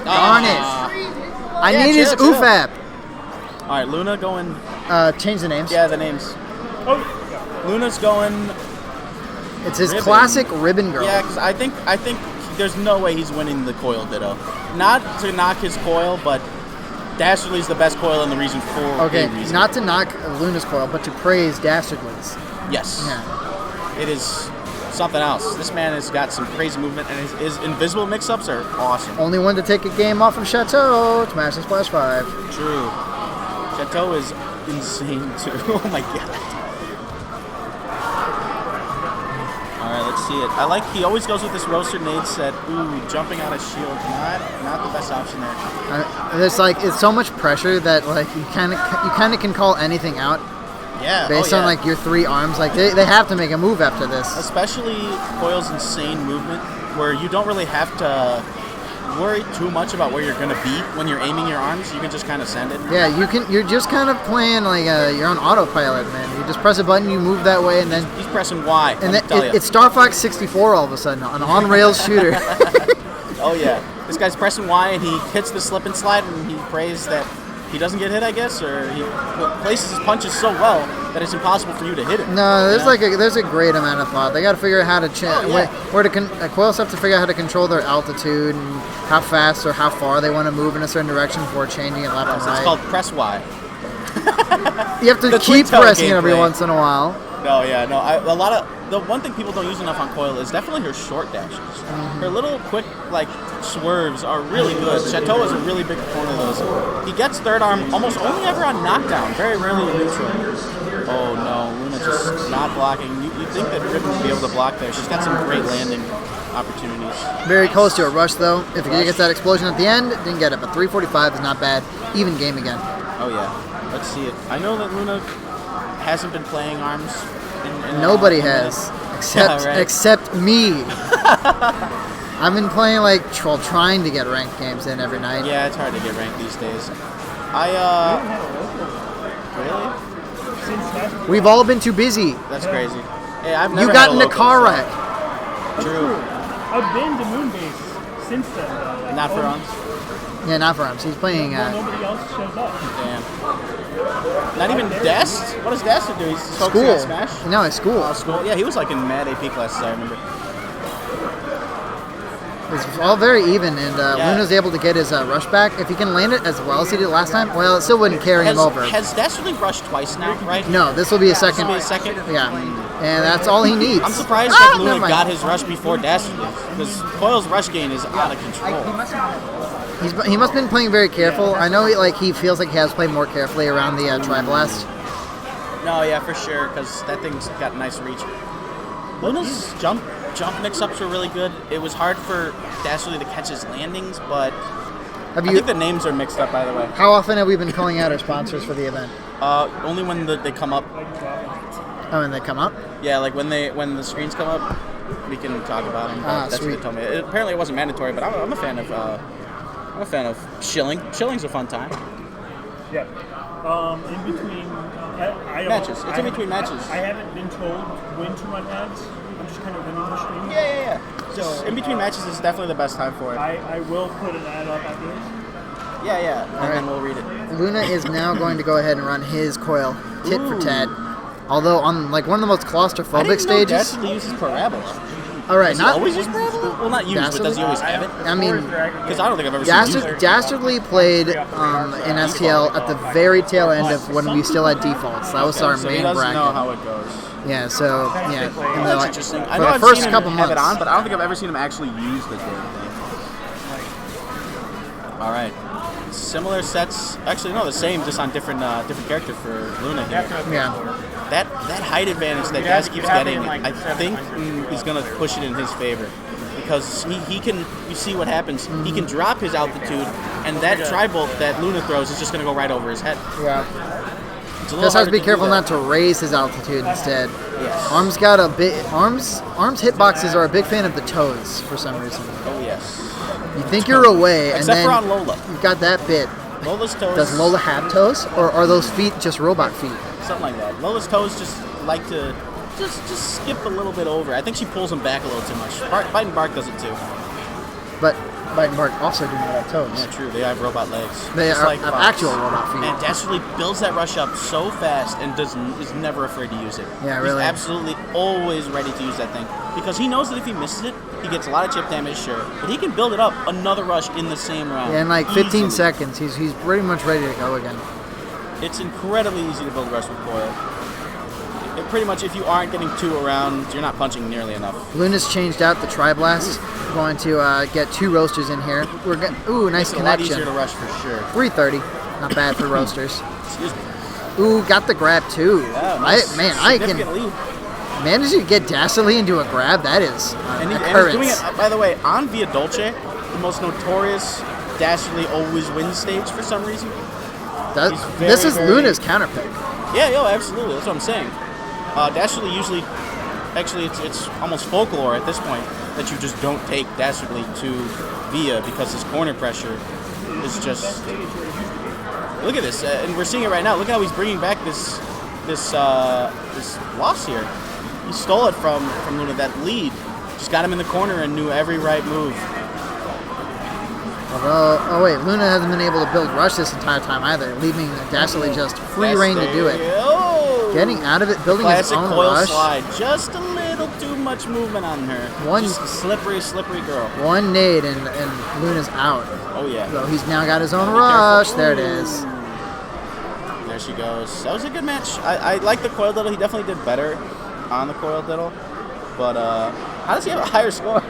Darn it. I need his UFAP. All right, Luna going. Change the names. Yeah, the names. Luna's going. It's his Ribbon. classic Ribbon Girl. Yeah, because I think there's no way he's winning the Coyle Ditto. Not to knock his Coyle, but Dastardly's the best Coyle in the region for a reason. Not to knock Luna's Coyle, but to praise Dastardly's. Yes. Yeah. It is something else. This man has got some crazy movement, and his invisible mix-ups are awesome. Only one to take a game off of Chateau. Smash and Splash 5. True. Chateau is insane, too. Oh, my God. All right, let's see it. I like he always goes with this roaster nade set. Ooh, jumping out of shield. Not the best option there. It's so much pressure that you kind of can call anything out. Yeah. Based on your 3 arms, they have to make a move after this. Especially Coyle's insane movement, where you don't really have to worry too much about where you're gonna be when you're aiming your arms. You can just kind of send it. Yeah, you're just kind of playing you're on autopilot, man. You just press a button, you move that way, and then he's pressing Y. And it's Star Fox 64 all of a sudden, an on-rails shooter. Oh yeah, this guy's pressing Y and he hits the slip and slide, and he prays that he doesn't get hit, I guess, or he places his punches so well that it's impossible for you to hit him. No, there's a great amount of thought. They got to figure out how to Coils have to figure out how to control their altitude and how fast or how far they want to move in a certain direction before changing it left and right. It's called press Y. You have to keep pressing it every once in a while. No, yeah, no. The one thing people don't use enough on Coyle is definitely her short dashes. Mm-hmm. Her little quick swerves are really good. Chateau is a really big proponent of those. He gets third arm almost only ever on knockdown, very rarely in neutral. Oh no, Luna just not blocking. You'd think that Ribbon would be able to block there. She's got some great landing opportunities. Very close to a rush though. If he gets that explosion at the end, didn't get it, but 345 is not bad. Even game again. Oh yeah, let's see it. I know that Luna hasn't been playing arms. Nobody has, except me. I've been playing trying to get ranked games in every night. Yeah, it's hard to get ranked these days. Really? We've all been too busy. That's crazy. Hey, I've never You got in a local, car wreck. True. I've been to Moonbase since then. Not for arms? Yeah, not for arms. He's playing. Nobody else shows up. Damn. Not even Dest? What does Dest do? He's focusing on Smash? No, it's school. Oh, school. Yeah, he was in Mad AP classes, I remember. It's all very even, and Luna's able to get his rush back. If he can land it as well as he did last time, well, it still wouldn't carry him over. Has Dastardly rushed twice now, right? No, this will be a second. This will be a second? Yeah, and that's all he needs. I'm surprised that Luna got his rush before Dastardly, because Coyle's rush gain is out of control. He must have been playing very careful. I know he feels like he has played more carefully around the Tri-Blast. No, yeah, for sure, because that thing's got nice reach. Luna's jump mix-ups were really good. It was hard for Dastardly to catch his landings, but I think the names are mixed up, by the way. How often have we been calling out our sponsors for the event? Only when they come up. Oh, when they come up? Yeah, when the screens come up, we can talk about them. That's sweet. what they told me. Apparently, it wasn't mandatory, but I'm a fan of. I'm a fan of shilling. Shilling's a fun time. Yeah. In between matches. It's in between matches. I haven't been told when to run ads. I'm just kind of running the stream. Yeah. So in between matches is definitely the best time for it. I will put an ad up at this. Yeah. And then we'll read it. Luna is now going to go ahead and run his Coyle tit for tat. Although on one of the most claustrophobic stages. Dastardly uses parabola. All right, does he always use parabola? Well, not use, but does he always have it? I mean, because I don't think I've ever seen it. Dastardly played in STL at the very tail end of when we still had defaults. That was our main he doesn't bracket. know how it goes. Yeah, so yeah. That's interesting. I know for the I've first seen couple him have months. it on, but I don't think I've ever seen him actually use the damn thing. All right. Similar sets. Actually, no, the same, just on different character for Luna here. Yeah. That height advantage that Gas keeps getting, I think he's going to push it in his favor. Because he can, you see what happens, he can drop his altitude, and that tri-bolt that Luna throws is just going to go right over his head. Yeah. Just has to be careful not to raise his altitude instead. Yes. Arms hitboxes are a big fan of the toes for some reason. Oh, yes. You think you're away, and Except then for on Lola. You've got that bit. Lola's toes. Does Lola have toes, or are those feet just robot feet? Something like that. Lola's toes just like to just skip a little bit over. I think she pulls them back a little too much. Bite and Bark does it too. But Bite and Bark also do not have toes. Yeah, true. They have robot legs. They Just are like have Fox. actual robot feet. And Dastardly builds that rush up so fast and is never afraid to use it. Yeah, really. He's absolutely always ready to use that thing because he knows that if he misses it, he gets a lot of chip damage, sure, but he can build it up another rush in the same round. Yeah, in like 15 easily. seconds, he's pretty much ready to go again. It's incredibly easy to build a rush with Coyle. It pretty much, if you aren't getting 2 around, you're not punching nearly enough. Luna's changed out the Tri-Blast. Going to get 2 roasters in here. We're getting ooh, nice It's a lot easier connection. to rush for sure. 330, not bad for roasters. Excuse me. Ooh, got the grab too. Yeah, nice. I can Significant lead. manage to get Dastardly into a grab. That is And an he's occurrence. doing it, by the way, on Via Dolce, the most notorious Dastardly always wins stage for some reason. he's very, This is very- Luna's counter pick. Yeah, absolutely. That's what I'm saying. Dastardly usually, actually, it's almost folklore at this point that you just don't take Dastardly to Via because his corner pressure is just. Look at this, and we're seeing it right now. Look how he's bringing back this loss here. He stole it from Luna. That lead just got him in the corner and knew every right move. Although, oh wait, Luna hasn't been able to build rush this entire time either, leaving Dastardly just free reign to do it. Oh! Getting out of it, building his Classic own Coyle rush. slide. Just a little too much movement on her. One- Just a slippery girl. One nade and Luna's out. Oh yeah. So he's now got his own Be careful. rush. There it is. There she goes. That was a good match. I like the Coyle Diddle. He definitely did better on the Coyle Diddle. But how does he have a higher score?